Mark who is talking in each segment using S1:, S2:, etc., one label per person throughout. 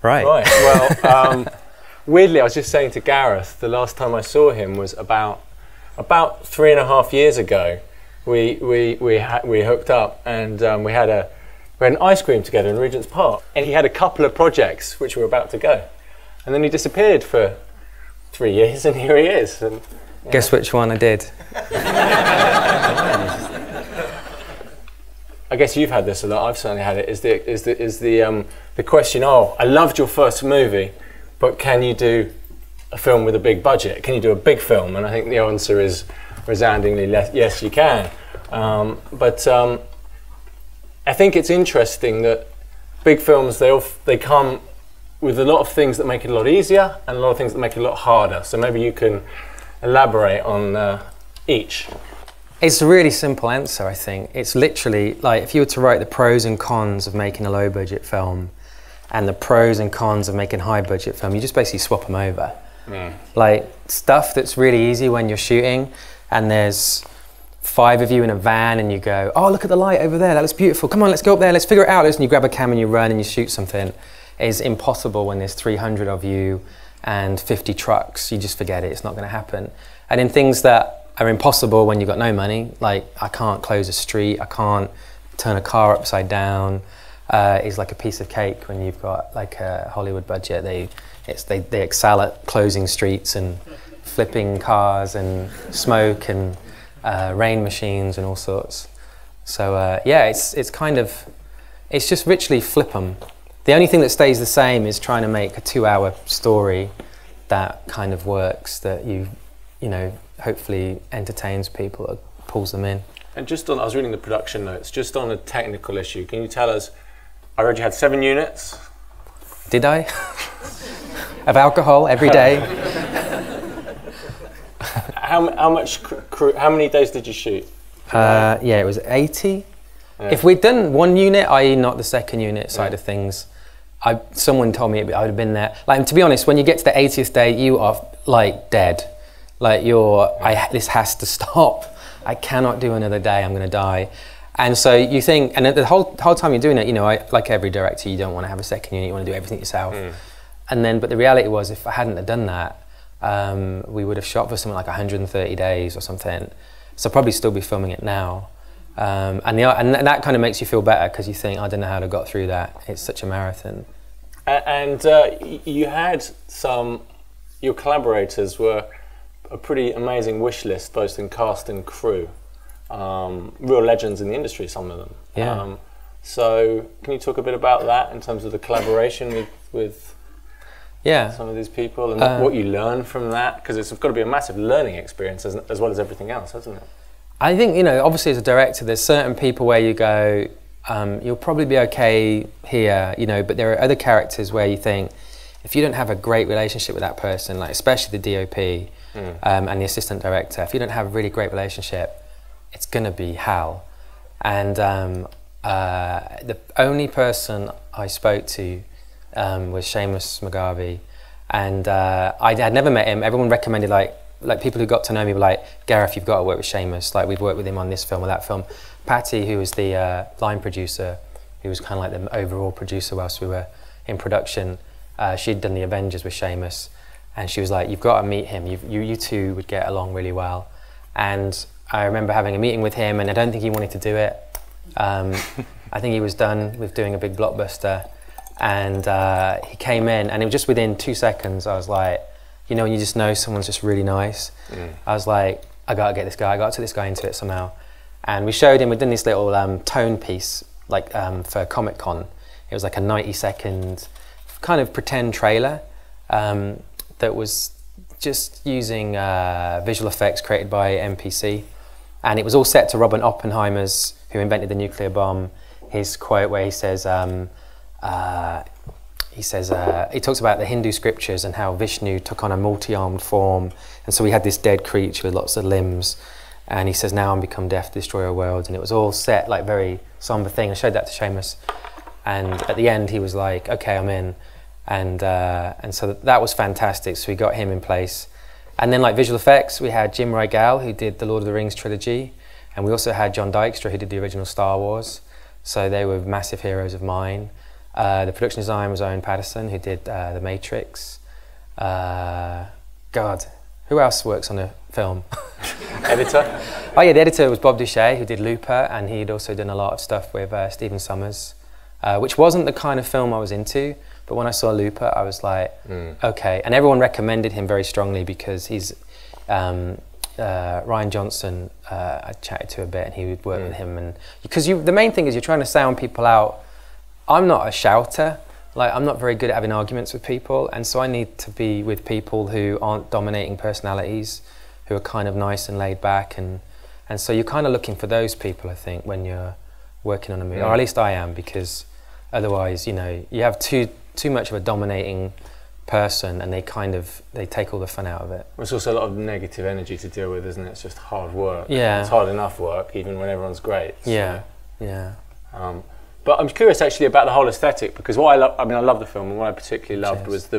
S1: Right.
S2: Right. Well, weirdly, I was just saying to Gareth, the last time I saw him was about 3.5 years ago. We hooked up, and we had an ice cream together in Regent's Park. And he had a couple of projects which were about to go, and then he disappeared for 3 years, and here he is. And,
S1: guess which one I did?
S2: I guess you've had this a lot. I've certainly had it. Is the question? Oh, I loved your first movie, but can you do a film with a big budget? Can you do a big film? And I think the answer is resoundingly yes, you can. But I think it's interesting that big films they come with a lot of things that make it a lot easier and a lot of things that make it a lot harder. So maybe you can elaborate on each.
S1: It's a really simple answer, I think. It's literally like if you were to write the pros and cons of making a low budget film and the pros and cons of making a high budget film, you just basically swap them over. Like stuff that's really easy when you're shooting and there's 5 of you in a van and you go, oh, look at the light over there, that looks beautiful. Come on, let's go up there, let's figure it out. And you grab a camera and you run and you shoot something. It's impossible when there's 300 of you and 50 trucks. You just forget it, it's not gonna happen. And in things that are impossible when you've got no money, like I can't close a street, I can't turn a car upside down, is like a piece of cake when you've got like a Hollywood budget. They excel at closing streets and flipping cars and smoke and rain machines and all sorts. So yeah, it's just literally flip 'em. The only thing that stays the same is trying to make a 2-hour story that kind of works, that you know, hopefully entertains people, or pulls them in.
S2: And just on, I was reading the production notes, just on a technical issue, can you tell us, I read you had 7 units?
S1: Did I? Of alcohol every day.
S2: How much crew, how many days did you shoot?
S1: Yeah, it was 80. Yeah. If we'd done 1 unit, i.e. not the second unit side of things, someone told me I would have been there. Like, to be honest, when you get to the 80th day, you are like dead. Like this has to stop. I cannot do another day, I'm gonna die. And so you think, and the whole time you're doing it, you know, like every director, you don't want to have a second unit, you want to do everything yourself. And then, but the reality was, if I hadn't have done that, we would have shot for something like 130 days or something. So I'd probably still be filming it now. And that kind of makes you feel better, because you think, I don't know how to got through that. It's such a marathon.
S2: And you had your collaborators were a pretty amazing wish list, both in cast and crew. Real legends in the industry, some of them.
S1: Yeah.
S2: So can you talk a bit about that in terms of the collaboration with some of these people and what you learn from that? Because it's got to be a massive learning experience as well as everything else, hasn't it?
S1: I think, you know, obviously as a director, there's certain people where you go, you'll probably be okay here, you know, but there are other characters where you think, if you don't have a great relationship with that person, like especially the DOP, and the assistant director, if you don't have a really great relationship, it's gonna be hell. And the only person I spoke to was Seamus McGarvey, and I had never met him. Everyone recommended, like people who got to know me were like, Gareth, you've got to work with Seamus. Like, we've worked with him on this film or that film. Patty, who was the line producer, who was kind of like the overall producer whilst we were in production, she'd done the Avengers with Seamus. And she was like, you've got to meet him. You two would get along really well. And I remember having a meeting with him, and I don't think he wanted to do it. I think he was done with doing a big blockbuster. And he came in, and it was just within 2 seconds, I was like, you know, when you just know someone's just really nice. I was like, I got to get this guy. I got to this guy into it somehow. And we showed him, we'd done this little tone piece, like for Comic-Con. It was like a 90-second kind of pretend trailer. That was just using visual effects created by MPC. And it was all set to Robert Oppenheimer's, who invented the nuclear bomb, his quote where he says, he talks about the Hindu scriptures and how Vishnu took on a multi-armed form. And so we had this dead creature with lots of limbs. And he says, now I'm become death, destroyer worlds. And it was all set like very somber thing. I showed that to Seamus. And at the end, he was like, okay, I'm in. And so that was fantastic. So we got him in place. And then like visual effects, we had Jim Reigal, who did the Lord of the Rings trilogy. And we also had John Dykstra, who did the original Star Wars. So they were massive heroes of mine. The production design was Owen Patterson, who did The Matrix. God, who else works on a film?
S2: Editor?
S1: Oh yeah, the editor was Bob Duché, who did Looper, and he'd also done a lot of stuff with Stephen Sommers, which wasn't the kind of film I was into, but when I saw Looper, I was like, okay. And everyone recommended him very strongly because he's, Ryan Johnson, I chatted to a bit, and he would work with him. And because the main thing is you're trying to sound people out. I'm not a shouter. Like, I'm not very good at having arguments with people, and so I need to be with people who aren't dominating personalities, who are kind of nice and laid back, and so you're kind of looking for those people, I think, when you're working on a movie, or at least I am, because otherwise, you know, you have too much of a dominating person, and they take all the fun out of it.
S2: It's also a lot of negative energy to deal with, isn't it? It's just hard work.
S1: Yeah.
S2: It's hard enough work, even when everyone's great. So.
S1: Yeah, yeah.
S2: But I'm curious actually about the whole aesthetic, because what I love the film, and what I particularly loved was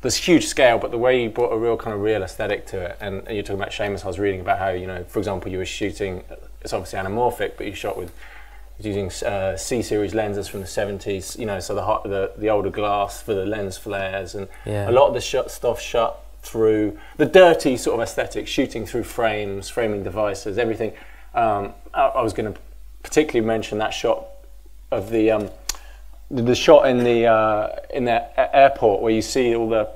S2: this huge scale, but the way you brought a real kind of real aesthetic to it. And you're talking about Seamus, I was reading about how, you know, for example, you were shooting, it's obviously anamorphic, but you shot with using C-series lenses from the 70s, you know, so the older glass for the lens flares, and a lot of the stuff shot through the dirty sort of aesthetic, shooting through frames, framing devices, everything. I was going to particularly mention that shot of the shot in the airport where you see all the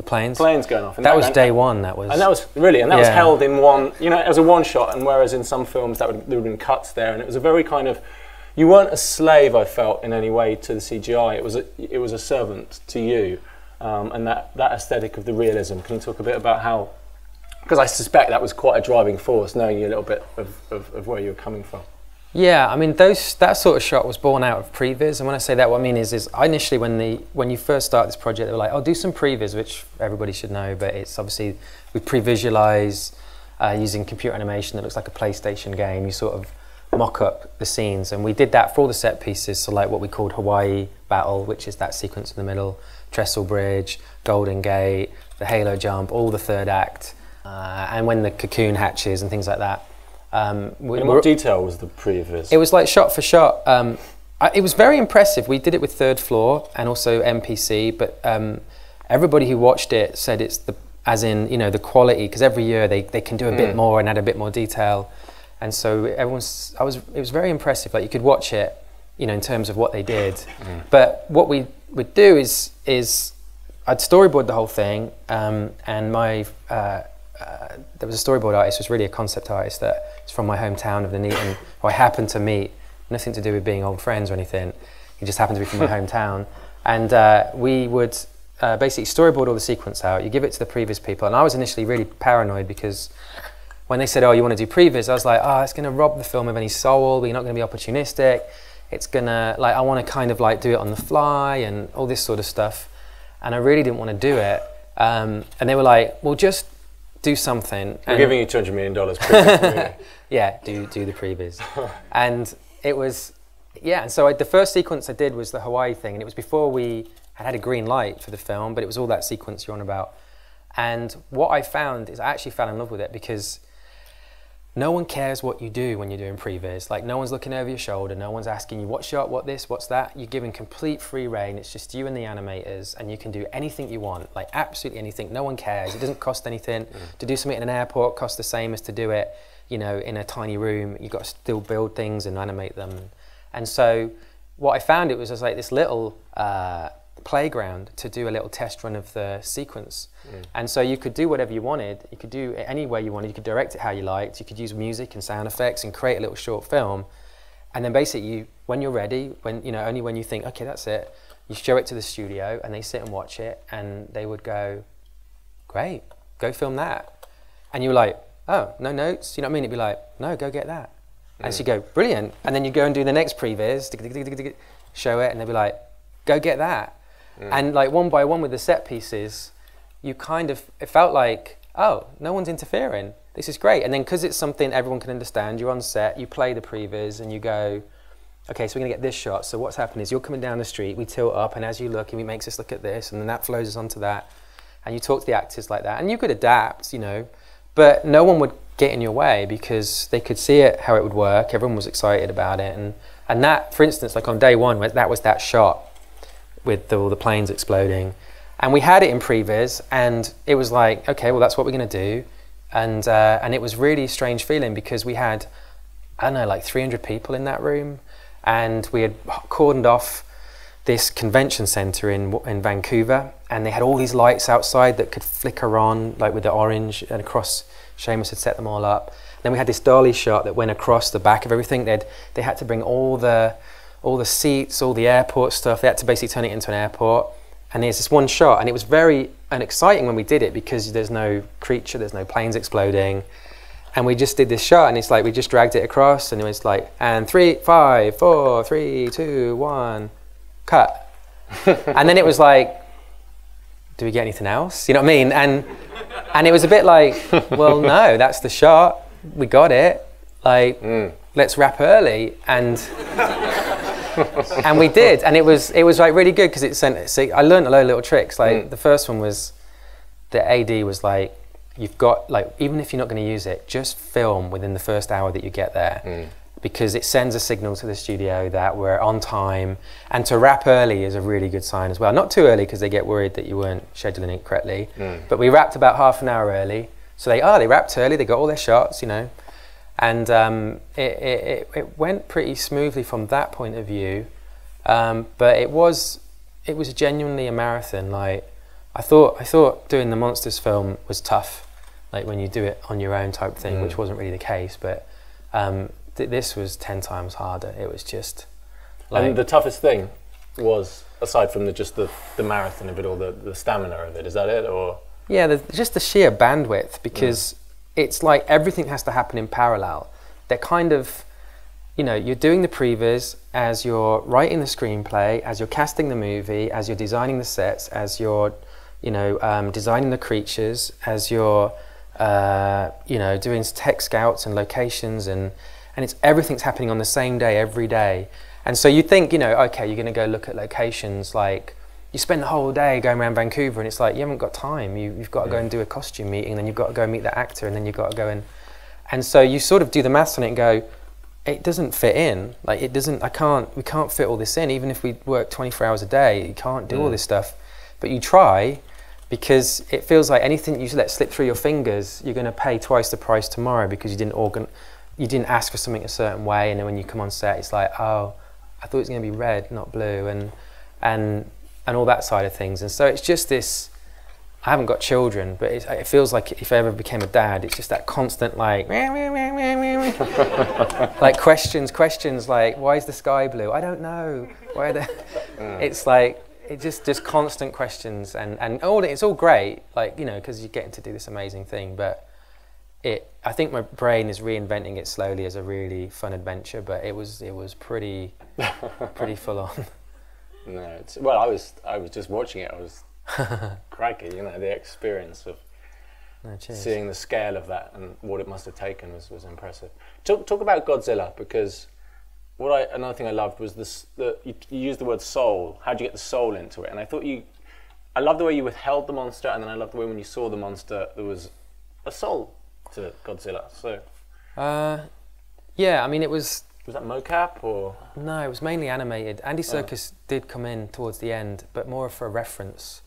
S2: planes going off. And
S1: that was day one. That was
S2: was held in one. You know, it was a one shot, and whereas in some films there would have been cuts there, and it was a very kind of, you weren't a slave, I felt, in any way to the CGI. It was a servant to you, and that aesthetic of the realism. Can you talk a bit about how? Because I suspect that was quite a driving force, knowing you a little bit of where you were coming from.
S1: Yeah, I mean, that sort of shot was born out of previs, and when I say that, what I mean is I initially, when you first start this project, they were like, "Oh, do some previs," which everybody should know, but it's obviously, we pre-visualize using computer animation that looks like a PlayStation game. You sort of mock up the scenes, and we did that for all the set pieces, so like what we called Hawaii Battle, which is that sequence in the middle, Trestle Bridge, Golden Gate, the Halo Jump, all the third act, and when the cocoon hatches and things like that.
S2: In what detail was the previs?
S1: It was like shot for shot. It was very impressive. We did it with Third Floor and also MPC, but everybody who watched it said it's as in, you know, the quality, because every year they can do a bit more and add a bit more detail, and so it was very impressive. Like, you could watch it, you know, in terms of what they did. But what we would do is I'd storyboard the whole thing, and my there was a storyboard artist, was really a concept artist that is from my hometown of Nuneaton, who I happened to meet, nothing to do with being old friends or anything. He just happened to be from my hometown. And we would basically storyboard all the sequence out. You give it to the previs people. And I was initially really paranoid because when they said, "Oh, you want to do previs?" I was like, "Oh, it's going to rob the film of any soul. We're not going to be opportunistic. It's going to, like, I want to kind of like do it on the fly and all this sort of stuff." And I really didn't want to do it. And they were like, "Well, just do something."
S2: We're giving you $200 million. Previs.
S1: Yeah, do the previs. And it was, yeah, and so the first sequence I did was the Hawaii thing, and it was before we had a green light for the film, but it was all that sequence you're on about. And what I found is I actually fell in love with it, because no one cares what you do when you're doing previs. Like, no one's looking over your shoulder, no one's asking you what shot, what this, what's that. You're given complete free reign. It's just you and the animators, and you can do anything you want, like absolutely anything. No one cares. It doesn't cost anything. To do something in an airport costs the same as to do it, you know, in a tiny room. You've got to still build things and animate them. And so what I found, it was just like this little playground to do a little test run of the sequence. And so you could do whatever you wanted. You could do it any way you wanted. You could direct it how you liked. You could use music and sound effects and create a little short film. And then basically, when you're ready, only when you think, okay, that's it, you show it to the studio, and they sit and watch it, and they would go, "Great, go film that." And you were like, "Oh, no notes?" You know what I mean? It'd be like, "No, go get that." And so you go, "Brilliant." And then you go and do the next previs, show it, and they'd be like, "Go get that." And like one by one with the set pieces, you kind of, it felt like, oh, no one's interfering. This is great. And then because it's something everyone can understand, you're on set, you play the previs, and you go, okay, so we're going to get this shot. So what's happening is you're coming down the street, we tilt up, and as you look, and it makes us look at this, and then that flows us onto that. And you talk to the actors like that. And you could adapt, you know, but no one would get in your way, because they could see it, how it would work. Everyone was excited about it. And And that, for instance, like on day one, that was that shot with all the planes exploding. And we had it in previs, and it was like, okay, well, that's what we're going to do. And it was really strange feeling because we had, I don't know, like 300 people in that room, and we had cordoned off this convention center in Vancouver, and they had all these lights outside that could flicker on, like with the orange, and across, Seamus had set them all up. Then we had this dolly shot that went across the back of everything. They had to bring all the seats, all the airport stuff. They had to basically turn it into an airport. And there's this one shot, and it was very exciting when we did it because there's no creature, there's no planes exploding. And we just did this shot, and it's like we just dragged it across, and it was like, and 3, 5, 4, 3, 2, 1, cut. And then it was like, do we get anything else? You know what I mean? And it was a bit like, well, no, that's the shot. We got it. Like, let's wrap early. And we did, and it was like really good because it sent. See, I learned a load of little tricks. Like the first one was, the AD was like, you've got, like, even if you're not going to use it, just film within the first hour that you get there, because it sends a signal to the studio that we're on time. And to wrap early is a really good sign as well. Not too early because they get worried that you weren't scheduling it correctly. But we wrapped about half an hour early, so they wrapped early. They got all their shots, you know. And it went pretty smoothly from that point of view, but it was genuinely a marathon. Like I thought doing the Monsters film was tough, like when you do it on your own type thing, which wasn't really the case. But this was 10 times harder. It was just. Like,
S2: and the toughest thing was, aside from the marathon of it all, the stamina of it. Is that it, or?
S1: Yeah, just the sheer bandwidth, because. It's like everything has to happen in parallel. They're kind of, you know, you're doing the previs as you're writing the screenplay, as you're casting the movie, as you're designing the sets, as you're, you know, designing the creatures, as you're, you know, doing tech scouts and locations, and it's everything's happening on the same day every day. And so you think, you know, okay, you're going to go look at locations, like you spend the whole day going around Vancouver, and it's like you haven't got time. You've got to go and do a costume meeting, and then you've got to go meet the actor, and then you've got to go and so you sort of do the maths on it and go, it doesn't fit in. Like it doesn't. We can't fit all this in. Even if we work 24 hours a day, you can't do all this stuff. But you try, because it feels like anything you let slip through your fingers, you're going to pay twice the price tomorrow because you didn't ask for something a certain way, and then when you come on set, it's like, oh, I thought it was going to be red, not blue, and all that side of things. And so it's just this, I haven't got children, but it feels like if I ever became a dad, it's just that constant like like questions like, why is the sky blue? I don't know. It's like, it just constant questions, and it's all great, like, you know, because you're getting to do this amazing thing, but I think my brain is reinventing it slowly as a really fun adventure, but it was pretty full on.
S2: No, well, I was just watching it. I was crikey, you know, the experience of seeing the scale of that and what it must have taken was impressive. Talk about Godzilla, because another thing I loved was you used the word soul. How do you get the soul into it? And I love the way you withheld the monster, and then I love the way when you saw the monster there was a soul to Godzilla. So
S1: yeah, I mean, it was.
S2: Was that mocap or? No,
S1: it was mainly animated. Andy Serkis did come in towards the end, but more for a reference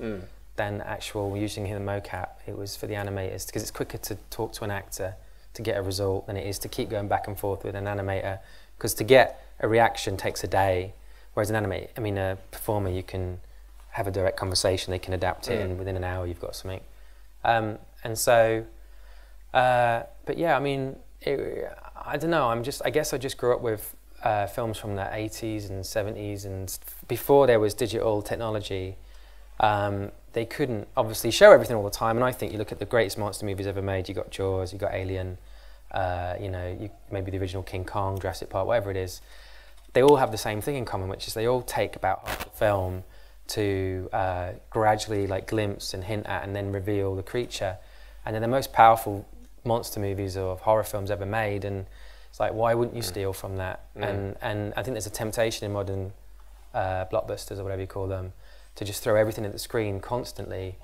S1: than actual using him mocap. It was for the animators, because it's quicker to talk to an actor to get a result than it is to keep going back and forth with an animator, because to get a reaction takes a day, whereas a performer, you can have a direct conversation, they can adapt it, and within an hour you've got something. And so, but yeah, I mean, I don't know, I guess I just grew up with films from the 80s and 70s, and before there was digital technology, they couldn't obviously show everything all the time. And I think you look at the greatest monster movies ever made, you got Jaws, you got Alien, you know, maybe the original King Kong, Jurassic Park, whatever it is. They all have the same thing in common, which is they all take about half the film to gradually like glimpse and hint at and then reveal the creature. And they're the most powerful monster movies or horror films ever made, and it's like, why wouldn't you steal from that? And I think there's a temptation in modern blockbusters, or whatever you call them, to just throw everything at the screen constantly,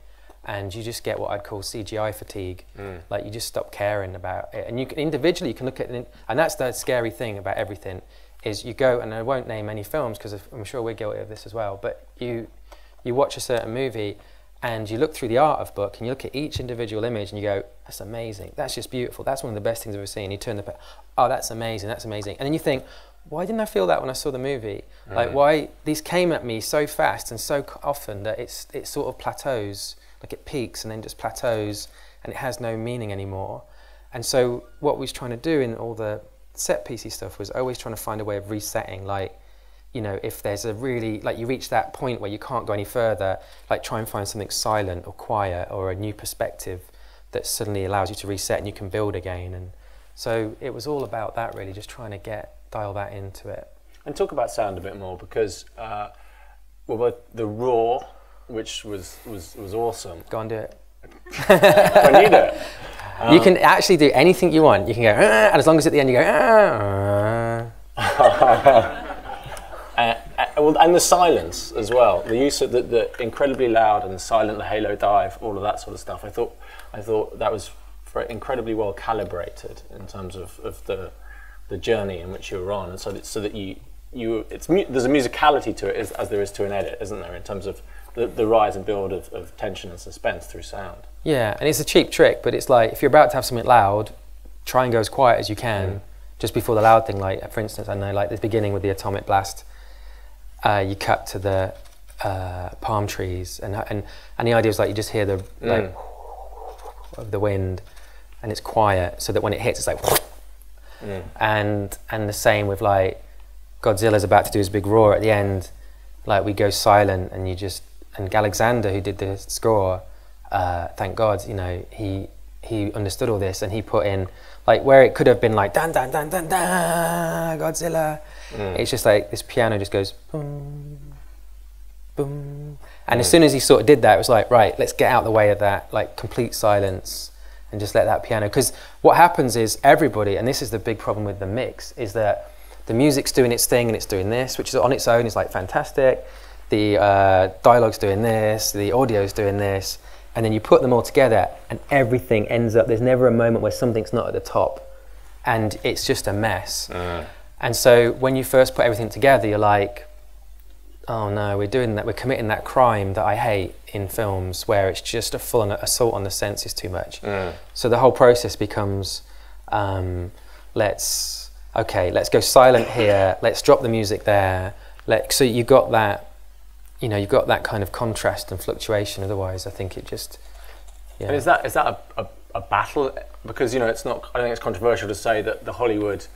S1: and you just get what I'd call CGI fatigue. Like you just stop caring about it, and you can individually, you can look at it, and that's the scary thing about everything. is you go, and I won't name any films because I'm sure we're guilty of this as well, but you watch a certain movie and you look through the art of book and you look at each individual image and you go, that's amazing, that's just beautiful, that's one of the best things I've ever seen. You turn the page, oh, that's amazing, that's amazing. And then you think, why didn't I feel that when I saw the movie? Like, why, these came at me so fast and so often that it sort of plateaus, like it peaks and then just plateaus and it has no meaning anymore. And so what we was trying to do in all the set piecey stuff was always trying to find a way of resetting, like, you know, if there's a really, like you reach that point where you can't go any further, like try and find something silent or quiet or a new perspective that suddenly allows you to reset and you can build again. And so it was all about that really, just trying to dial that into it.
S2: And talk about sound a bit more, because well, the Raw, which was awesome.
S1: Go and do it.
S2: I need it.
S1: You can actually do anything you want. You can go, and as long as at the end you go,
S2: well, and the silence as well. The use of the incredibly loud and silent, the halo dive, all of that sort of stuff. I thought that was incredibly well calibrated in terms of the journey in which you were on, and so that there's a musicality to it as there is to an edit, isn't there? In terms of the rise and build of tension and suspense through sound.
S1: Yeah, and it's a cheap trick, but it's like if you're about to have something loud, try and go as quiet as you can just before the loud thing. Like for instance, I know like the beginning with the atomic blast, you cut to the palm trees, and the idea is like you just hear the like of the wind, and it's quiet, so that when it hits, it's like, and the same with like Godzilla's about to do his big roar at the end, like we go silent, and and Alexander, who did the score, thank God, you know, he understood all this, and he put in like where it could have been like dan dan dan dan dan Godzilla. It's just like this piano just goes boom, boom, and as soon as he sort of did that, it was like, right, let's get out of the way of that, like complete silence, and just let that piano. Because what happens is everybody, and this is the big problem with the mix, is that the music's doing its thing and it's doing this, which is on its own is like fantastic. The dialogue's doing this, the audio's doing this, and then you put them all together and everything ends up, there's never a moment where something's not at the top, and it's just a mess. And so when you first put everything together, you're like, oh no, we're doing that, we're committing that crime that I hate in films, where it's just a full assault on the senses too much. So the whole process becomes, let's go silent here, let's drop the music there. So you got that, you know, you've got that kind of contrast and fluctuation. Otherwise, I think it just, yeah.
S2: And is that a battle? Because, you know, it's not, I think it's controversial to say that the Hollywood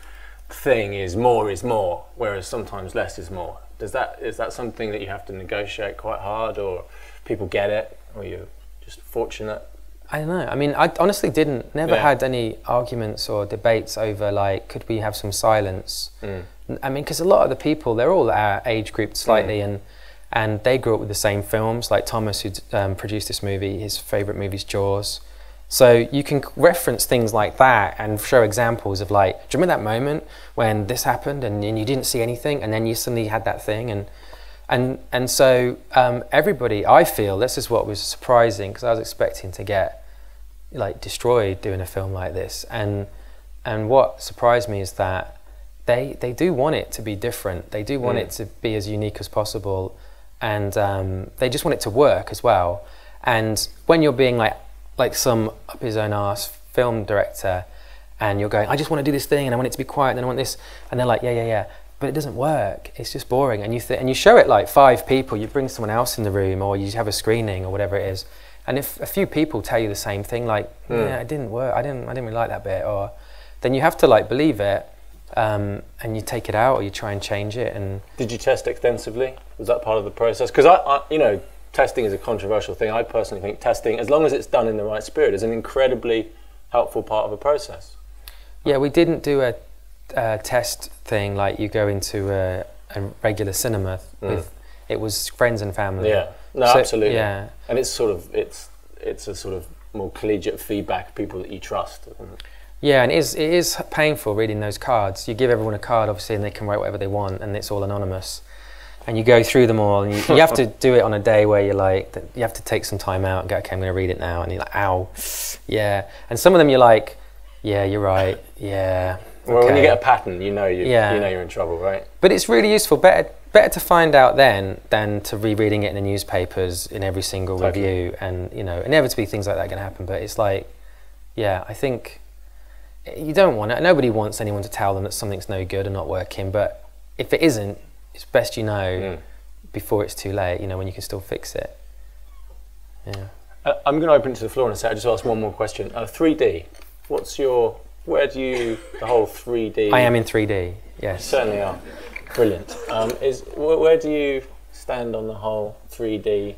S2: thing is more, whereas sometimes less is more. Is that something that you have to negotiate quite hard, or people get it, or you're just fortunate?
S1: I don't know. I mean, I honestly never had any arguments or debates over like, could we have some silence? I mean, because a lot of the people, they're all our age group slightly, and they grew up with the same films. Like Thomas, who produced this movie, his favourite movie's Jaws. So you can reference things like that and show examples of like, do you remember that moment when this happened and you didn't see anything, and then you suddenly had that thing, and so everybody, I feel, this is what was surprising, because I was expecting to get like destroyed doing a film like this, and what surprised me is that they do want it to be different. They do want it to be as unique as possible, and they just want it to work as well. And when you're being like some up his own arse film director, and you're going, I just want to do this thing, and I want it to be quiet, and then I want this, and they're like, yeah, but it doesn't work. It's just boring. And you show it like 5 people, you bring someone else in the room, or you have a screening or whatever it is, and if a few people tell you the same thing, like, yeah, it didn't work, I didn't really like that bit, or then you have to like believe it, and you take it out, or you try and change it. And
S2: did you test extensively? Was that part of the process? Because I you know, testing is a controversial thing. I personally think testing, as long as it's done in the right spirit, is an incredibly helpful part of a process.
S1: Yeah, we didn't do a test thing like you go into a regular cinema with. It was friends and family.
S2: Yeah, no, so, absolutely.
S1: Yeah,
S2: and it's sort of it's a sort of more collegiate feedback, people that you trust.
S1: Yeah, and it is painful reading those cards. You give everyone a card, obviously, and they can write whatever they want, and it's all anonymous. And you go through them all, and you have to do it on a day where you're like, you have to take some time out and go, okay, I'm going to read it now. And you're like, ow, yeah. And some of them you're like, yeah, you're right, yeah,
S2: Well, when you get a pattern, you know you're in trouble, right?
S1: But it's really useful. Better to find out then than to rereading it in the newspapers in every single review. And inevitably things like that are going to happen. But it's like, yeah, I think you don't want it. Nobody wants anyone to tell them that something's no good or not working. But if it isn't, it's best before it's too late. When you can still fix it. Yeah.
S2: I'm going to open it to the floor in a second. I just ask one more question. 3D. Where do you, the whole 3D?
S1: I am in 3D, yes.
S2: You certainly are. Brilliant. Where do you stand on the whole 3D?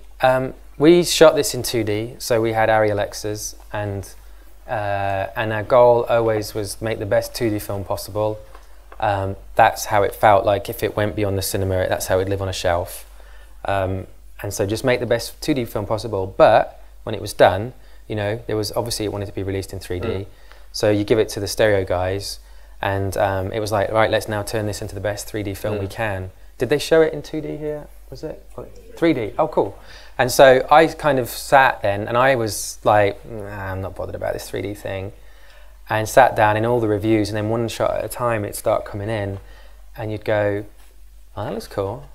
S1: We shot this in 2D, so we had Arri Alexas, and our goal always was make the best 2D film possible. That's how it felt like if it went beyond the cinema, that's how it'd live on a shelf. And so just make the best 2D film possible. But when it was done, there was obviously it wanted to be released in 3D. So you give it to the stereo guys, and it was like, right, let's now turn this into the best 3D film we can. Did they show it in 2D here? Was it 3D? Oh, cool. And so I kind of sat then, and I was like, I'm not bothered about this 3D thing, and sat down in all the reviews, and then one shot at a time it'd start coming in, and you'd go, oh, that looks cool.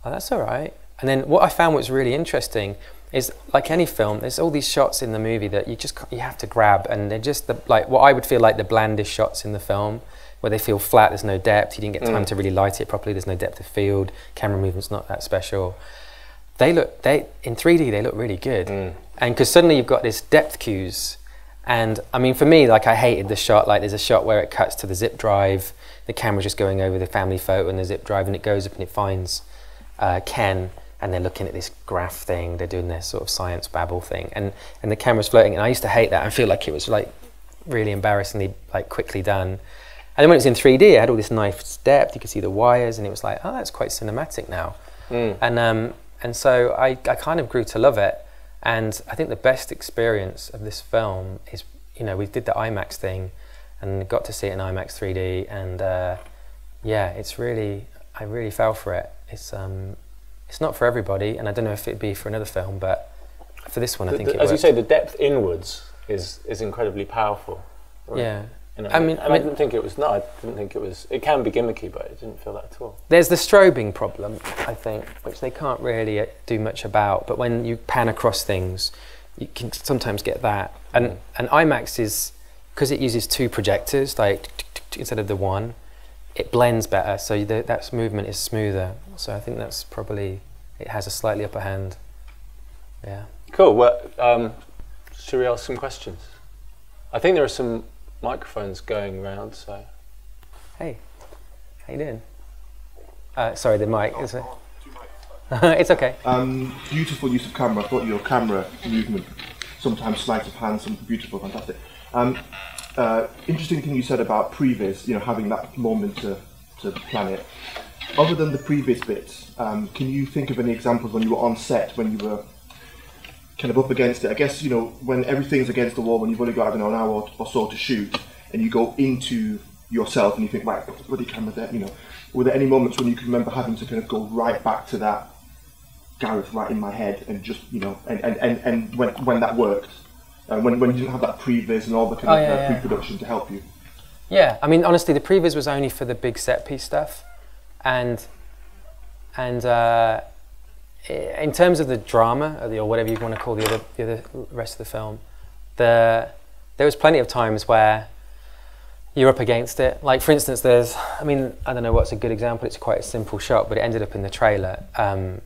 S1: Oh, that's all right. And then what I found was really interesting is, like any film, there's all these shots in the movie that you have to grab, and they're just like what I would feel like the blandest shots in the film, where they feel flat, there's no depth, you didn't get time to really light it properly, there's no depth of field, camera movement's not that special. In 3D they look really good. And because suddenly you've got this depth cues, and I mean for me, like I hated the shot, like there's a shot where it cuts to the zip drive, the camera's just going over the family photo and the zip drive, and it goes up and it finds Ken, and they're looking at this graph thing, they're doing their sort of science babble thing, and the camera's floating, and I used to hate that. I feel like it was like really embarrassingly like quickly done. And then when it was in 3D, it had all this nice depth, you could see the wires, and it was like, oh, that's quite cinematic now. And so I kind of grew to love it, and I think the best experience of this film is, we did the IMAX thing, and got to see it in IMAX 3D, and I really fell for it. It's not for everybody, and I don't know if it'd be for another film, but for this one, I think it worked.
S2: As you say, the depth inwards is incredibly powerful. Right?
S1: Yeah.
S2: I didn't think it was. No, I didn't think it was. It can be gimmicky, but it didn't feel that at all.
S1: There's the strobing problem, I think, which they can't really do much about. But when you pan across things, you can sometimes get that. And IMAX is, because it uses two projectors, like instead of the one, it blends better, so that movement is smoother. So I think that's probably, it has a slightly upper hand. Yeah.
S2: Cool. Well, should we ask some questions? I think there are some microphones going around. So.
S1: Hey, how you doing? Sorry, the mic. Is it? It's okay.
S3: Beautiful use of camera. I thought your camera movement, sometimes sleight of hand, something beautiful, fantastic. Interesting thing you said about previs, having that moment to plan it. Other than the previs bits, can you think of any examples when you were on set, when you were kind of up against it? I guess, when everything's against the wall, when you've only got, an hour or so to shoot, and you go into yourself and you think, right, what's the bloody camera there? Were there any moments when you can remember having to kind of go right back to that Gareth right in my head and just, and when that worked? When you didn't have that previs and all the kind of pre-production to help you?
S1: Yeah, I mean, honestly, the previs was only for the big set piece stuff, and in terms of the drama or whatever you want to call the other rest of the film, there was plenty of times where you're up against it. Like for instance, I don't know what's a good example. It's quite a simple shot, but it ended up in the trailer, and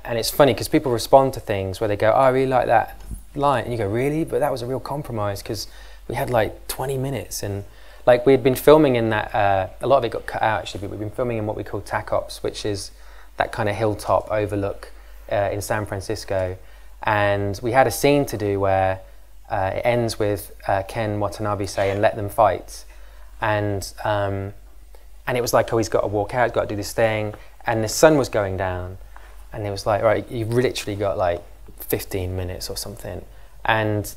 S1: it's funny because people respond to things where they go, "Oh, I really like that line," and you go, "Really?" But that was a real compromise because we had like 20 minutes, and like we had been filming in that. A lot of it got cut out actually, but we've been filming in what we call TAC Ops, which is that kind of hilltop overlook in San Francisco, and we had a scene to do where it ends with Ken Watanabe saying, "Let them fight," and it was like, oh, he's got to walk out, he's got to do this thing, and the sun was going down, and it was like, right, you've literally got like 15 minutes or something, and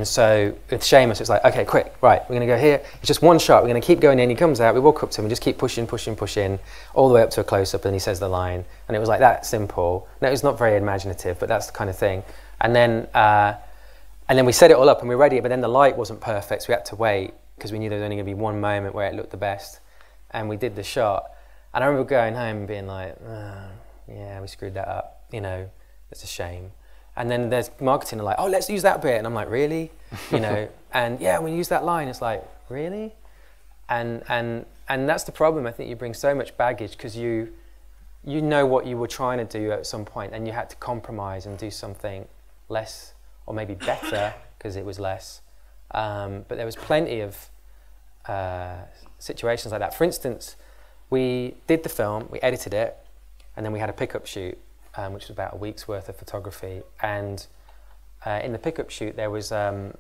S1: so with Seamus it's like, okay, quick, right, we're going to go here, it's just one shot, we're going to keep going in, he comes out, we walk up to him, we just keep pushing all the way up to a close-up, and he says the line, and it was like that simple. No, it was not very imaginative, but that's the kind of thing. And then we set it all up and we were ready, but then the light wasn't perfect, so we had to wait, because we knew there was only going to be one moment where it looked the best, and we did the shot. And I remember going home and being like, oh, yeah, we screwed that up, you know, it's a shame. And then there's marketing are like, oh, let's use that bit, and I'm like, really, you know, and yeah, we use that line. It's like, really, and that's the problem. I think you bring so much baggage because you know what you were trying to do at some point, and you had to compromise and do something less or maybe better because it was less. But there was plenty of situations like that. For instance, we did the film, we edited it, and then we had a pickup shoot, which was about a week's worth of photography. And in the pickup shoot, there was an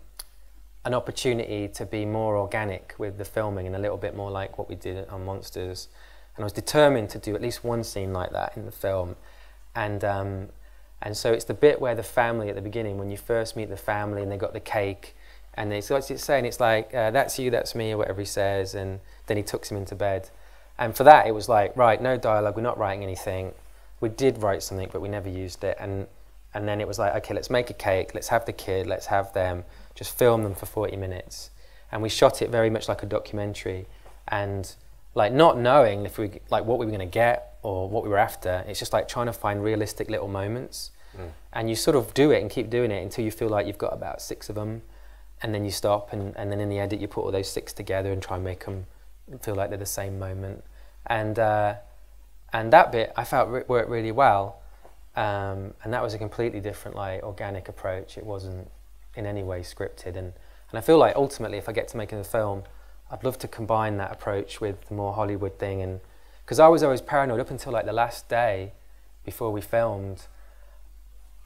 S1: opportunity to be more organic with the filming and a little bit more like what we did on Monsters. And I was determined to do at least one scene like that in the film. And so it's the bit where the family at the beginning, when you first meet the family and they got the cake, and they starts saying, it's like, that's you, that's me, or whatever he says, and then he tucks him into bed. And for that, it was like, right, no dialogue, we're not writing anything. We did write something, but we never used it. And then it was like, okay, let's make a cake, let's have the kid, let's have them, just film them for 40 minutes. And we shot it very much like a documentary. And like not knowing if we, like what we were gonna get or what we were after, it's just like trying to find realistic little moments. And you sort of do it and keep doing it until you feel like you've got about 6 of them. And then you stop, and then in the edit you put all those 6 together and try and make them feel like they're the same moment. And that bit I felt worked really well, and that was a completely different, like, organic approach. It wasn't in any way scripted, and I feel like ultimately if I get to making a film, I'd love to combine that approach with the more Hollywood thing. And because I was always paranoid up until like the last day before we filmed.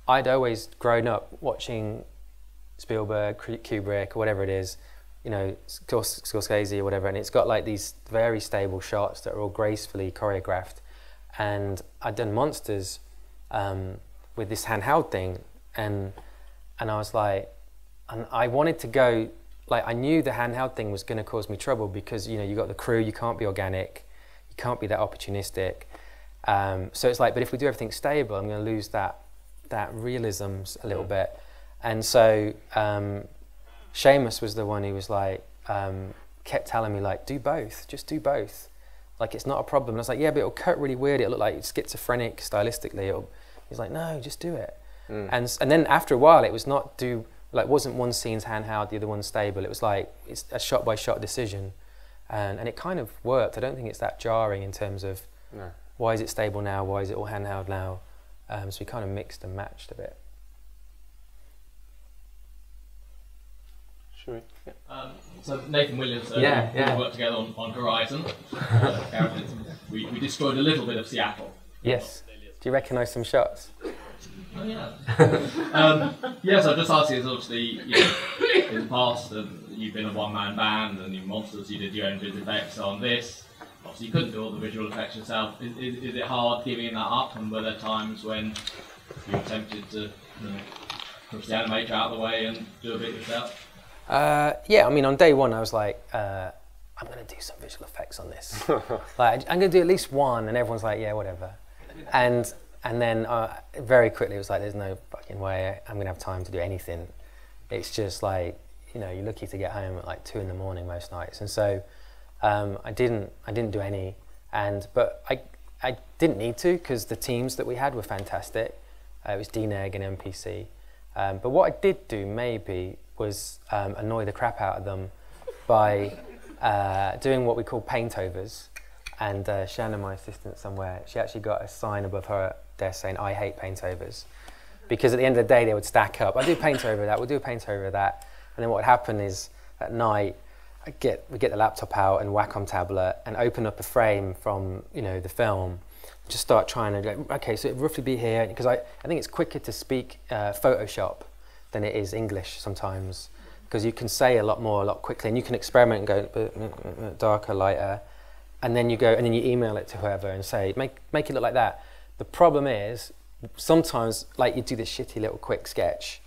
S1: I'd always grown up watching Spielberg, Kubrick, or whatever it is, you know, Scorsese or whatever, and it's got like these very stable shots that are all gracefully choreographed. And I'd done Monsters with this handheld thing, and I was like, and I wanted to go, like, I knew the handheld thing was going to cause me trouble because, you know, you got the crew, you can't be organic, you can't be that opportunistic. So it's like, but if we do everything stable, I'm going to lose that realism a little bit. And so Seamus was the one who was like, kept telling me, like, do both, just do both. Like, it's not a problem. And I was like, yeah, but it'll cut really weird. It'll look like schizophrenic stylistically. He's like, no, just do it. And then after a while, it was not wasn't one scene's handheld, the other one's stable. It was like, it's a shot by shot decision. And it kind of worked. I don't think it's that jarring in terms of why is it stable now? Why is it all handheld now? So we kind of mixed and matched a bit.
S2: Sure.
S4: Yeah. So Nathan Williams, we worked together on Horizon. We destroyed a little bit of Seattle.
S1: Yes. Do you recognise some shots?
S4: Oh yeah. So just asking, is obviously, you know, in the past you've been a one-man band, and in Monsters you did your own visual effects. On this, obviously you couldn't do all the visual effects yourself. Is it hard giving that up, and were there times when you were tempted to, you know, push the animator out of the way and do a bit yourself?
S1: Yeah, I mean, on day one I was like, I'm going to do some visual effects on this. Like, I'm going to do at least one, and everyone's like, yeah, whatever. And then very quickly it was like, there's no fucking way I'm going to have time to do anything. It's just like, you know, you're lucky to get home at like 2 in the morning most nights. And so I didn't do any, but I didn't need to, because the teams that we had were fantastic. It was DNEG and MPC. But what I did do maybe was annoy the crap out of them by doing what we call paintovers. And Shannon, my assistant somewhere, she actually got a sign above her desk saying, I hate paintovers. Because at the end of the day, they would stack up. I'll do a paint over that, we'll do a paint over that. And then what would happen is, at night, we'd get the laptop out and Wacom tablet and open up a frame from, you know, the film. Just start trying to go, okay, so it'd roughly be here. Because I think it's quicker to speak Photoshop than it is English sometimes. Because you can say a lot more, a lot quickly, and you can experiment and go darker, lighter. And then you go, and then you email it to whoever and say, make it look like that. The problem is, sometimes, like, you do this shitty little quick sketch,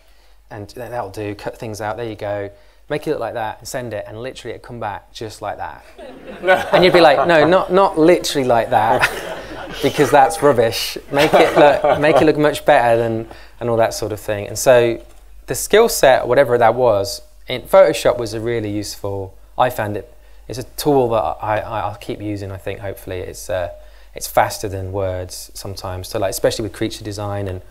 S1: and that'll do, cut things out, there you go, make it look like that, and send it, and literally it'd come back just like that. And you'd be like, no, not literally like that, because that's rubbish. Make it look much better than, and all that sort of thing. And so the skill set, whatever that was, in Photoshop was a really useful I found it's a tool that I'll keep using. I think hopefully it's faster than words sometimes. So like especially with creature design and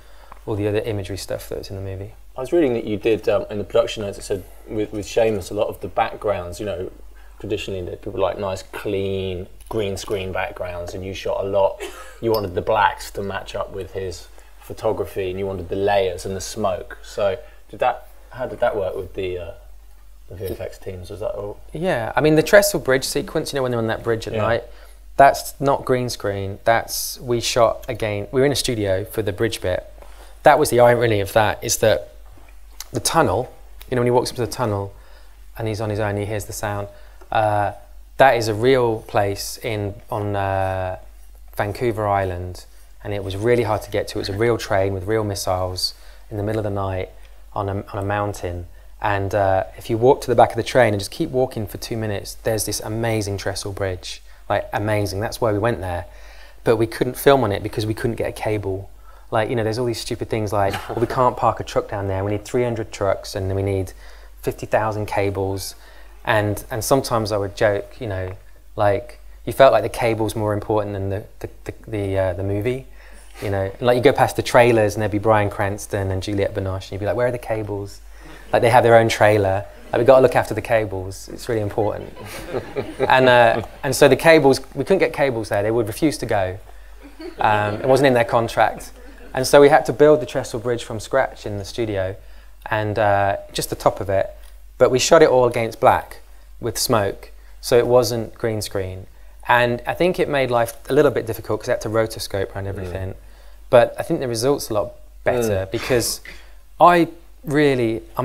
S1: all the other imagery stuff that's in the movie.
S2: I was reading that you did in the production notes. It said with Seamus, a lot of the backgrounds, you know, traditionally people like nice, clean green screen backgrounds, and you shot a lot. You wanted the blacks to match up with his photography, and you wanted the layers and the smoke. So how did that work with the VFX teams? Was that all?
S1: Yeah, I mean the trestle bridge sequence. You know when they're on that bridge at night. That's not green screen. We shot again. We were in a studio for the bridge bit. That was the irony of that, is that the tunnel, you know, when he walks up to the tunnel and he's on his own, he hears the sound. That is a real place on Vancouver Island, and it was really hard to get to. It was a real train with real missiles in the middle of the night on a mountain. And if you walk to the back of the train and just keep walking for 2 minutes, there's this amazing trestle bridge, like amazing. That's why we went there. But we couldn't film on it because we couldn't get a cable. Like, you know, there's all these stupid things like, well, we can't park a truck down there. We need 300 trucks, and then we need 50,000 cables. And sometimes I would joke, you know, like you felt like the cable's more important than the movie, you know. Like you go past the trailers and there'd be Bryan Cranston and Juliette Binoche, and you'd be like, where are the cables? Like they have their own trailer. Like we've got to look after the cables. It's really important. And so the cables, we couldn't get cables there. They would refuse to go. It wasn't in their contract. And so we had to build the trestle bridge from scratch in the studio, and just the top of it. But we shot it all against black with smoke, so it wasn't green screen. And I think it made life a little bit difficult because I had to rotoscope around everything. But I think the result's a lot better because I'm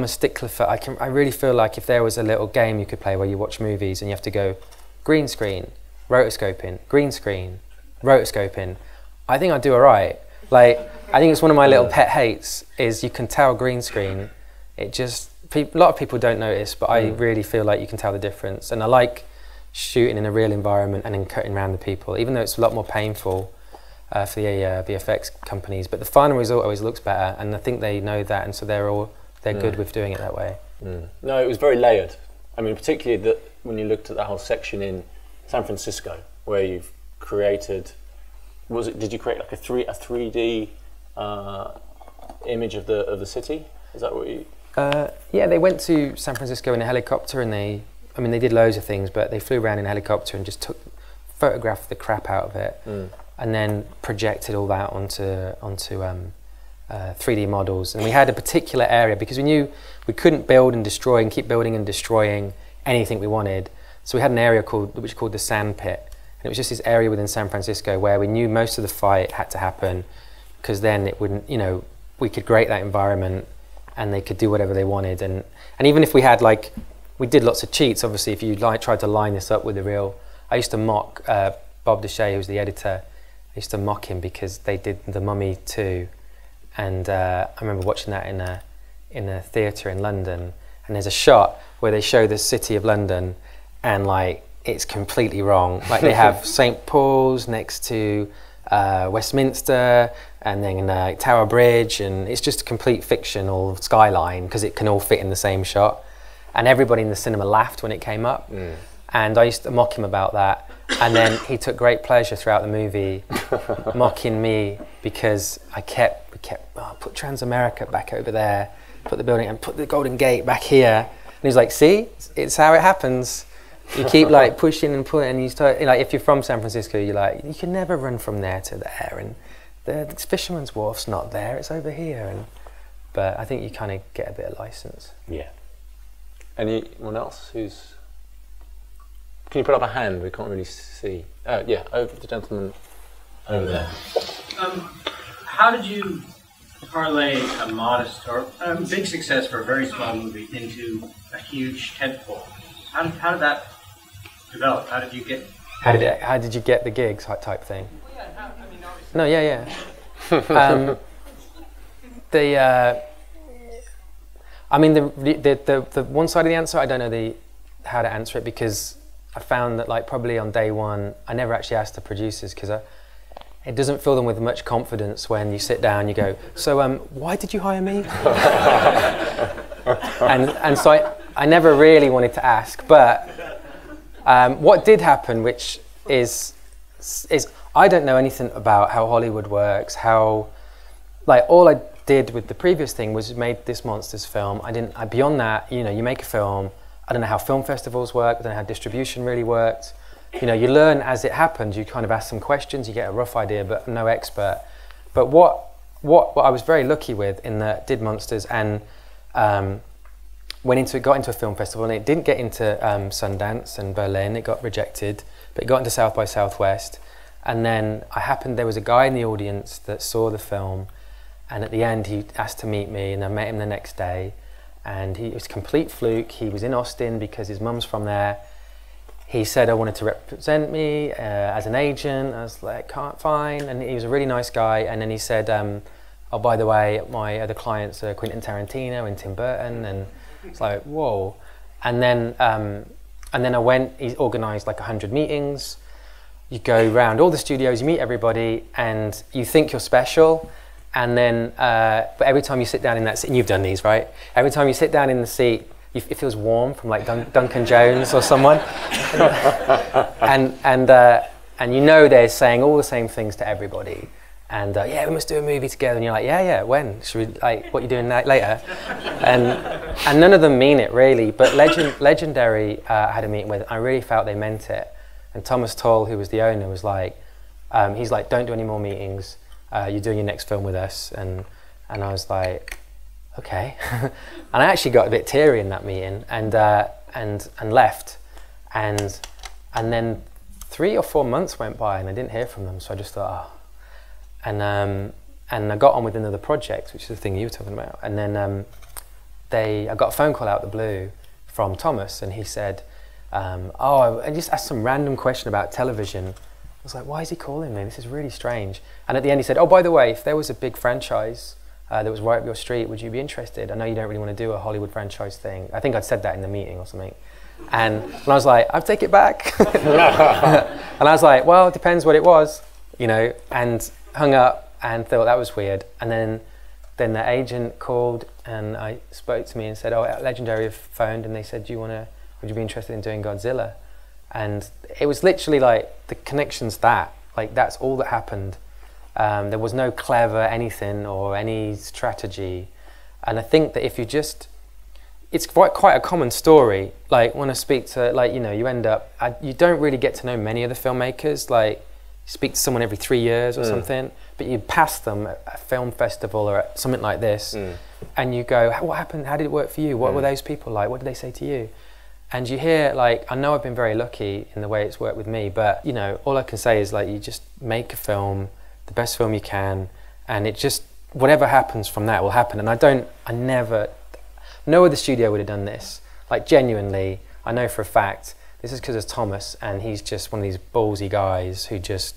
S1: a stickler for, I really feel like if there was a little game you could play where you watch movies and you have to go green screen, rotoscoping, green screen, rotoscoping, I think I'd do all right. Like, I think it's one of my little pet hates is you can tell green screen. It just, a lot of people don't notice, but I really feel like you can tell the difference. And I like shooting in a real environment and then cutting around the people, even though it's a lot more painful for the VFX companies. But the final result always looks better, and I think they know that, and so they're good with doing it that way.
S2: No, it was very layered. I mean, particularly when you looked at that whole section in San Francisco, where you've created. Did you create like a 3D image of the city? Is that what you?
S1: Yeah, they went to San Francisco in a helicopter, and they did loads of things, but they flew around in a helicopter and just photographed the crap out of it, and then projected all that onto 3D models. And we had a particular area because we knew we couldn't build and destroy and keep building and destroying anything we wanted. So we had an area which is called the Sand Pit. And it was just this area within San Francisco where we knew most of the fight had to happen, because then it wouldn't, you know, we could create that environment and they could do whatever they wanted. And even if we had we did lots of cheats, obviously, if you tried to line this up with the real, I used to mock Bob Deshay, who was the editor. I used to mock him because they did The Mummy 2. And I remember watching that in a theatre in London. And there's a shot where they show the city of London and it's completely wrong. Like they have St. Paul's next to Westminster, and then Tower Bridge, and it's just a complete fictional skyline because it can all fit in the same shot. And everybody in the cinema laughed when it came up. And I used to mock him about that. And then he took great pleasure throughout the movie mocking me because we kept put Transamerica back over there, put the building, and put the Golden Gate back here. And he's like, see, it's how it happens. You keep pushing and pulling, and you start, if you're from San Francisco, you're you can never run from there to there, and the Fisherman's Wharf's not there, it's over here. But I think you kind of get a bit of license.
S2: Yeah. Anyone else who's... Can you put up a hand? We can't really see. Yeah, over the gentleman over there.
S5: How did you parlay a modest or big success for a very small movie into a huge tentpole? How did that develop? How did you get?
S1: How did you get the gigs type thing?
S5: Well, yeah. Obviously.
S1: No, the one side of the answer, I don't know how to answer it, because I found that probably on day one, I never actually asked the producers, because it doesn't fill them with much confidence when you sit down and you go, so why did you hire me? and so I never really wanted to ask, but What did happen, which is I don't know anything about how Hollywood works, how, like, all I did with the previous thing was made this Monsters film. Beyond that, you know, you make a film, I don't know how film festivals work, I don't know how distribution really worked. You know, you learn as it happens, you kind of ask some questions, you get a rough idea, but I'm no expert. But what I was very lucky with in that did Monsters and got into a film festival, and it didn't get into Sundance and Berlin, it got rejected, but it got into South by Southwest. And then there was a guy in the audience that saw the film, and at the end he asked to meet me, and I met him the next day, and it was a complete fluke. He was in Austin because his mum's from there. He said I wanted to represent me as an agent. I was like, fine, and he was a really nice guy. And then he said, oh, by the way, my other clients are Quentin Tarantino and Tim Burton, and it's like, whoa. And then I went, he organised like 100 meetings. You go around all the studios, you meet everybody, and you think you're special. And then, but every time you sit down in that seat, and you've done these, right? Every time you sit down in the seat, it feels warm from like Duncan Jones or someone. and you know they're saying all the same things to everybody. And yeah, we must do a movie together. And you're like, yeah, when? Should we, like, what are you doing later? And none of them mean it really, but Legendary I had a meeting with, I really felt they meant it. And Thomas Tull, who was the owner, was like, he's like, don't do any more meetings. You're doing your next film with us. And I was like, okay. And I actually got a bit teary in that meeting and left. And then 3 or 4 months went by and I didn't hear from them. So I just thought, oh. And I got on with another project, which is the thing you were talking about. And then I got a phone call out of the blue from Thomas, and he said, I just asked some random question about television. I was like, why is he calling me? This is really strange. And at the end he said, oh, by the way, if there was a big franchise that was right up your street, would you be interested? I know you don't really want to do a Hollywood franchise thing. I think I'd said that in the meeting or something. And I was like, I'll take it back. And I was like, well, it depends what it was, you know, and hung up and thought that was weird. And then the agent called and I spoke to me and said, oh, Legendary have phoned, and they said, would you be interested in doing Godzilla? And it was literally like the connection's that's all that happened. There was no clever anything or any strategy. And I think that if you it's quite a common story. Like when I speak to, like, you know, you end up, you don't really get to know many of the filmmakers. Like you speak to someone every 3 years or something, but you pass them at a film festival or at something like this, and you go, what happened? How did it work for you? What were those people like? What did they say to you? And you hear, like, I know I've been very lucky in the way it's worked with me, but, you know, all I can say is, like, you just make a film, the best film you can, and it just, whatever happens from that will happen. And no other studio would have done this. Like, genuinely, I know for a fact, this is because of Thomas, and he's just one of these ballsy guys who just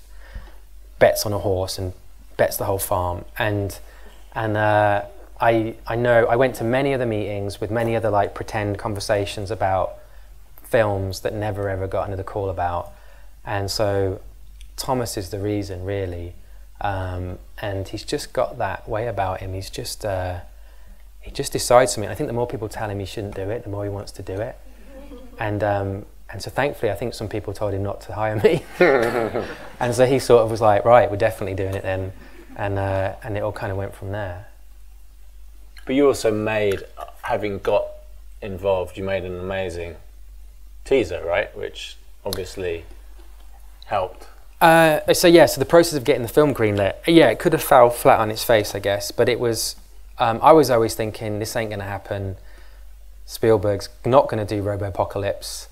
S1: bets on a horse and bets the whole farm. And I know, I went to many other meetings with many other, like, pretend conversations about films that never ever got another call about. And so Thomas is the reason, really. And he's just got that way about him. He just decides something. I think the more people tell him he shouldn't do it, the more he wants to do it. And so thankfully, I think some people told him not to hire me. And so he sort of was like, right, we're definitely doing it then. And it all kind of went from there.
S2: But you also made, having got involved, you made an amazing teaser, right? Which obviously helped.
S1: So the process of getting the film greenlit, it could have fell flat on its face, I guess. But it was, I was always thinking, this ain't gonna happen. Spielberg's not gonna do Robopocalypse,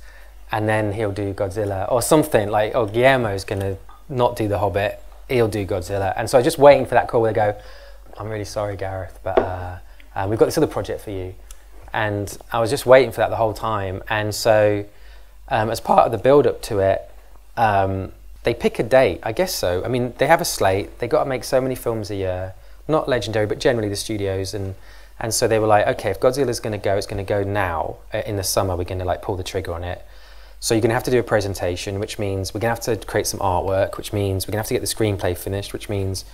S1: and then he'll do Godzilla or something, like, or Guillermo's gonna not do The Hobbit, he'll do Godzilla. And so I was just waiting for that call where they go, I'm really sorry, Gareth, but we've got this other project for you. And I was just waiting for that the whole time. And so as part of the build-up to it, they pick a date, I guess so. I mean, they have a slate, they got to make so many films a year, not Legendary, but generally the studios. And so they were like, okay, if Godzilla's going to go, it's going to go now. In the summer, we're going to, like, pull the trigger on it. So you're going to have to do a presentation, which means we're going to have to create some artwork, which means we're going to have to get the screenplay finished, which means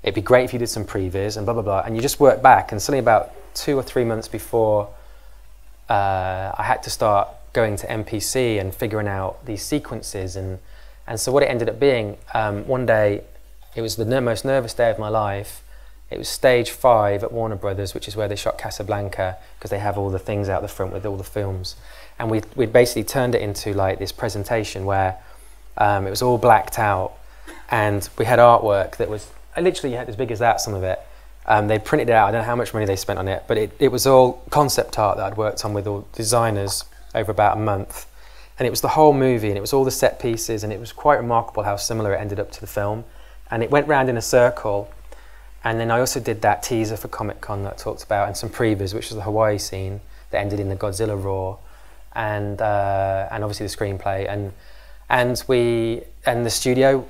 S1: it'd be great if you did some previs and blah, blah, blah. And you just work back, and suddenly about 2 or 3 months before I had to start going to MPC and figuring out these sequences. And so what it ended up being, one day, it was the most nervous day of my life. It was stage 5 at Warner Brothers, which is where they shot Casablanca, because they have all the things out the front with all the films. And we'd basically turned it into like this presentation where it was all blacked out, and we had artwork that was literally as big as that, some of it. They printed it out, I don't know how much money they spent on it, but it was all concept art that I'd worked on with all designers over about a month. And it was the whole movie, and it was all the set pieces, and it was quite remarkable how similar it ended up to the film. And it went round in a circle. And then I also did that teaser for Comic-Con that I talked about, and some previews, which was the Hawaii scene that ended in the Godzilla roar, and obviously the screenplay. And the studio,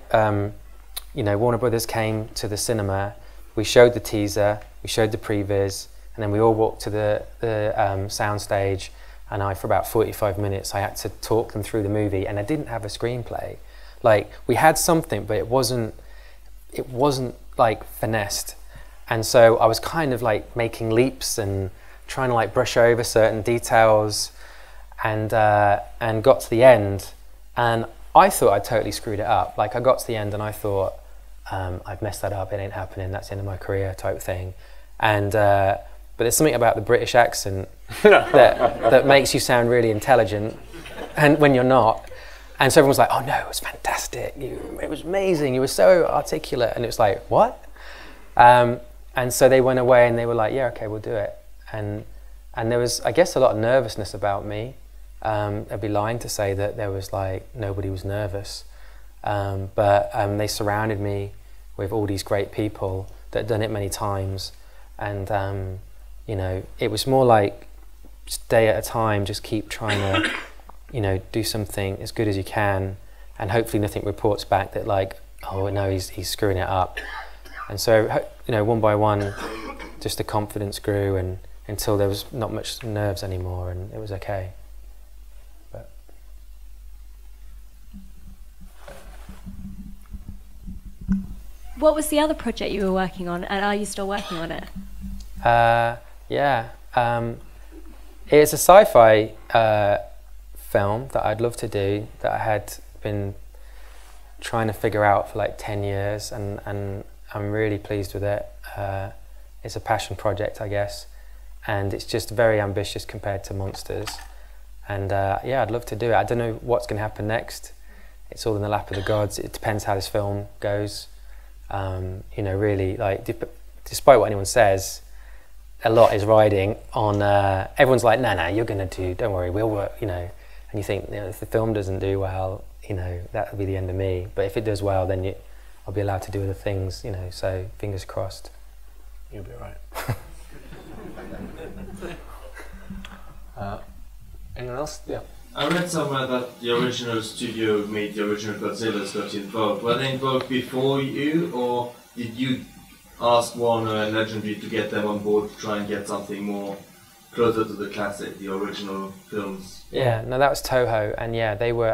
S1: you know, Warner Brothers came to the cinema. We showed the teaser, we showed the previews, and then we all walked to the sound stage. And for about 45 minutes, I had to talk them through the movie, and I didn't have a screenplay. Like, we had something, but it wasn't like finessed. And so I was kind of like making leaps and trying to like brush over certain details, and got to the end, and I thought I'd totally screwed it up. Like, I got to the end and I thought, I've messed that up, it ain't happening, that's the end of my career type thing. And but there's something about the British accent that makes you sound really intelligent, and when you're not. And so everyone was like, oh no, it was fantastic, it was amazing, you were so articulate. And it was like, what? And so they went away and they were like, yeah, okay, we'll do it. And there was, I guess, a lot of nervousness about me. I'd be lying to say that there was like, nobody was nervous. But they surrounded me with all these great people that had done it many times. And, you know, it was more like, just day at a time, just keep trying to, you know, do something as good as you can, and hopefully nothing reports back that like, oh no, he's screwing it up. And so, you know, one by one, just the confidence grew, and until there was not much nerves anymore, and it was okay. But
S6: what was the other project you were working on, and are you still working on it?
S1: Yeah, it's a sci-fi film that I'd love to do, that I had been trying to figure out for like 10 years, and I'm really pleased with it. It's a passion project, I guess, and it's just very ambitious compared to Monsters. And yeah, I'd love to do it. I don't know what's going to happen next. It's all in the lap of the gods. It depends how this film goes. You know, really, like, despite what anyone says, a lot is riding on, everyone's like, no, you're going to do, don't worry, we'll work, you know. And you think, you know, if the film doesn't do well, you know, that'll be the end of me. But if it does well, then I'll be allowed to do other things, you know, so fingers crossed.
S2: You'll be right. Anyone else? Yeah.
S7: I read somewhere that the original studio made the original Godzillas got involved. Were they involved before you, or did you ask Warner and Legendary to get them on board to try and get something more closer to the classic, the original films?
S1: Yeah, no, that was Toho, and yeah, they were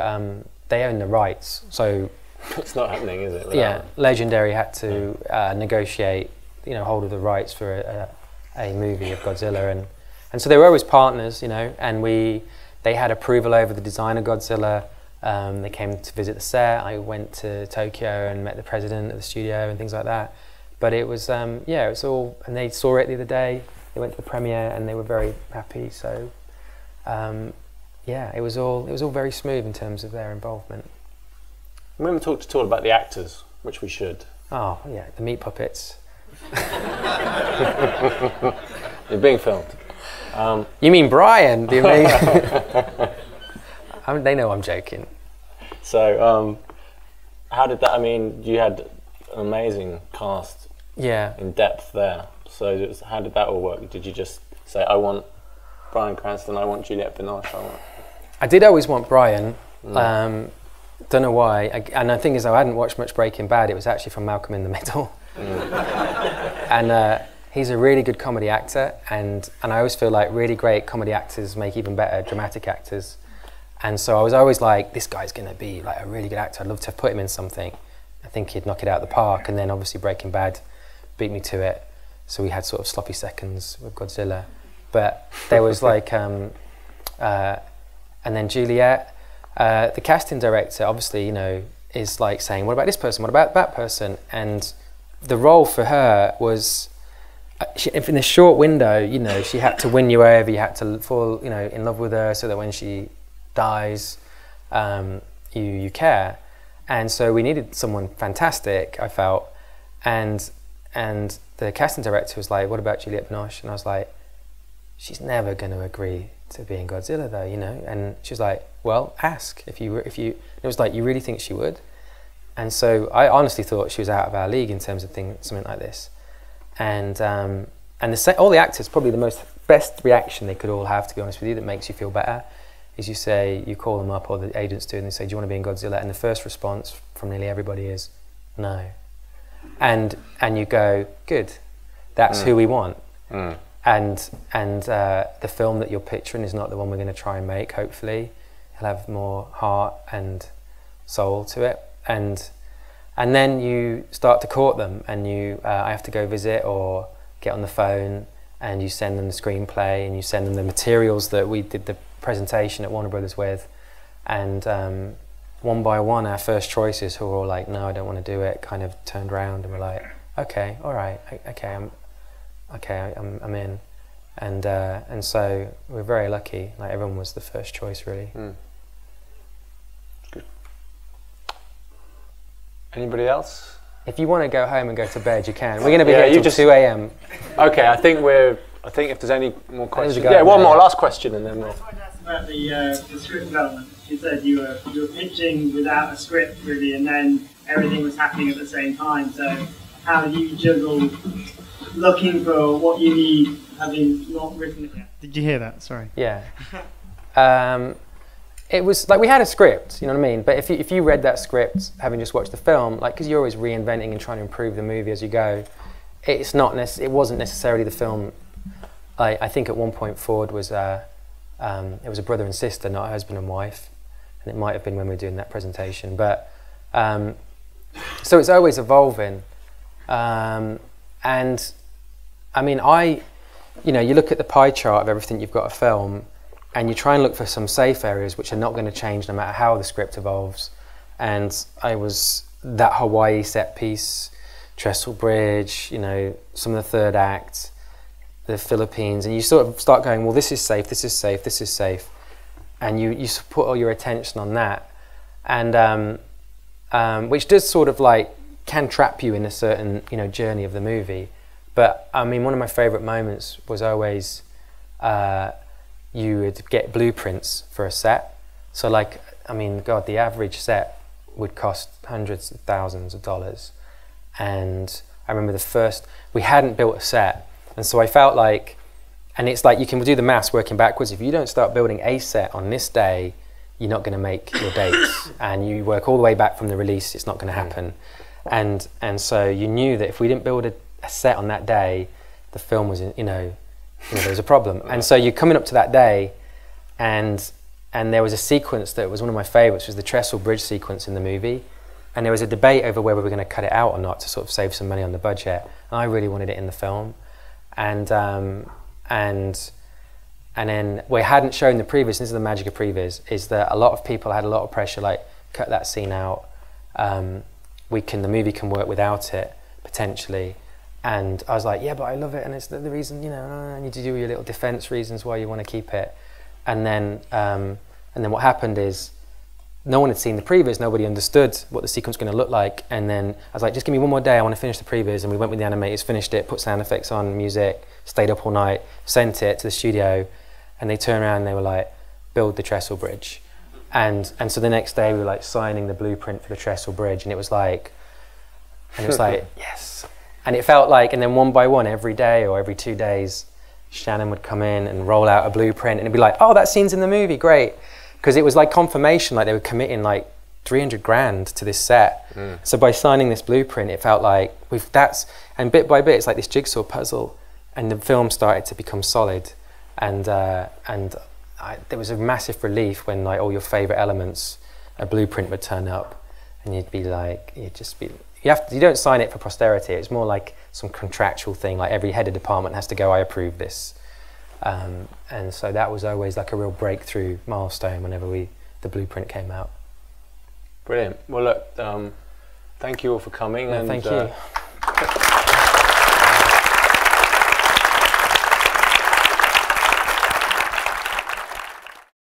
S1: they own the rights, so
S2: It's not happening, is it?
S1: yeah, Legendary had to negotiate, you know, hold of the rights for a movie of Godzilla, and so they were always partners, you know, and they had approval over the design of Godzilla. They came to visit the set. I went to Tokyo and met the president of the studio and things like that. But it was, yeah, it was all, and they saw it the other day. They went to the premiere and they were very happy. So, yeah, it was all very smooth in terms of their involvement.
S2: We haven't talked at all about the actors, which we should.
S1: Oh, yeah, the meat puppets.
S2: You're being filmed.
S1: You mean Brian? Do you mean? They know I'm joking.
S2: So, how did that? I mean, you had an amazing cast.
S1: Yeah.
S2: In depth there. So, how did that all work? Did you just say, "I want Bryan Cranston, I want Juliette Binoche"?
S1: I did always want Brian. Don't know why. And the thing is, I hadn't watched much Breaking Bad. It was actually from Malcolm in the Middle. And he's a really good comedy actor, and I always feel like really great comedy actors make even better dramatic actors. And so I was always like, this guy's going to be like a really good actor. I'd love to put him in something. I think he'd knock it out of the park. And then obviously Breaking Bad beat me to it. So we had sort of sloppy seconds with Godzilla. But there was like, And then Juliet, the casting director, obviously, you know, is like saying, what about this person? What about that person? And the role for her was, in a short window, you know, she had to win you over. You had to fall, you know, in love with her, so that when she dies, you care. And so we needed someone fantastic, I felt. And the casting director was like, what about Juliette Binoche? And I was like, she's never going to agree to be in Godzilla, though, you know. And she was like, well, ask if you. It was like, you really think she would? And so I honestly thought she was out of our league in terms of something like this. And all the actors, probably the best reaction they could all have, to be honest with you, that makes you feel better, is you call them up, or the agents do, and they say, do you want to be in Godzilla? And the first response from nearly everybody is no. And you go, good, that's who we want. And the film that you're picturing is not the one we're going to try and make, hopefully. It'll have more heart and soul to it. And then you start to court them, and I have to go visit or get on the phone, and you send them the screenplay, and you send them the materials that we did the presentation at Warner Brothers with. And one by one, our first choices, who were all like, no, I don't want to do it, kind of turned around and were like, okay, all right, okay, I'm in. And so we're very lucky. Like, everyone was the first choice, really.
S2: Good. Anybody else?
S1: If you want to go home and go to bed, you can. We're going to be here till 2 a.m.
S2: Okay, I think if there's any more questions. Yeah, one more, last question, and then we'll.
S8: I just wanted to ask about the script development. You said you were pitching without a script, really, and then everything was happening at the same time. So how do you juggle looking for what you need, having not written it yet? Did you hear that? Sorry.
S1: Yeah. It was like, we had a script, you know what I mean? But if you read that script, having just watched the film, like, because you're always reinventing and trying to improve the movie as you go, it wasn't necessarily the film. I think at one point Ford was it was a brother and sister, not a husband and wife, and it might have been when we were doing that presentation. But so it's always evolving, and I mean, you look at the pie chart of everything you've got to film, and you try and look for some safe areas which are not going to change no matter how the script evolves. And I was that Hawaii set piece, Trestle Bridge, you know, some of the third act, the Philippines, and you sort of start going, well, this is safe, this is safe, this is safe, and you put all your attention on that, and which does sort of like can trap you in a certain, you know, journey of the movie. But I mean, one of my favourite moments was always you would get blueprints for a set. So like, I mean, God, the average set would cost hundreds of thousands of dollars. And I remember we hadn't built a set. And so I felt like, and it's like, you can do the maths working backwards. If you don't start building a set on this day, you're not going to make your dates. And you work all the way back from the release, it's not going to happen. And so you knew that if we didn't build a set on that day, the film was, you know, there was a problem. And so you're coming up to that day, and there was a sequence that was one of my favourites, was the Trestle Bridge sequence in the movie. And there was a debate over whether we were going to cut it out or not to sort of save some money on the budget. And I really wanted it in the film. And then we hadn't shown the previs. This is the magic of previs, is that a lot of people had a lot of pressure, like, cut that scene out. The movie can work without it, potentially. And I was like, yeah, but I love it, and it's the reason, you know, I need to do your little defense reasons why you want to keep it. And then what happened is, no one had seen the previs, nobody understood what the sequence was going to look like. And then I was like, just give me one more day, I want to finish the previs. And we went with the animators, finished it, put sound effects on, music, stayed up all night, sent it to the studio, and they turned around and they were like, build the Trestle Bridge. And so the next day we were like signing the blueprint for the Trestle Bridge, and it was like, yes. And it felt like, and then one by one, every day or every 2 days, Shannon would come in and roll out a blueprint, and it'd be like, oh, that scene's in the movie, great. Because it was like confirmation, like they were committing like 300 grand to this set. So by signing this blueprint, it felt like and bit by bit, it's like this jigsaw puzzle, and the film started to become solid. And there was a massive relief when like all your favorite elements, a blueprint would turn up, and you'd be like, you don't sign it for posterity. It's more like some contractual thing, like every head of department has to go, I approve this. And so that was always like a real breakthrough milestone whenever the blueprint came out.
S2: Brilliant. Well, look, thank you all for coming.
S1: No,
S2: and
S1: thank you.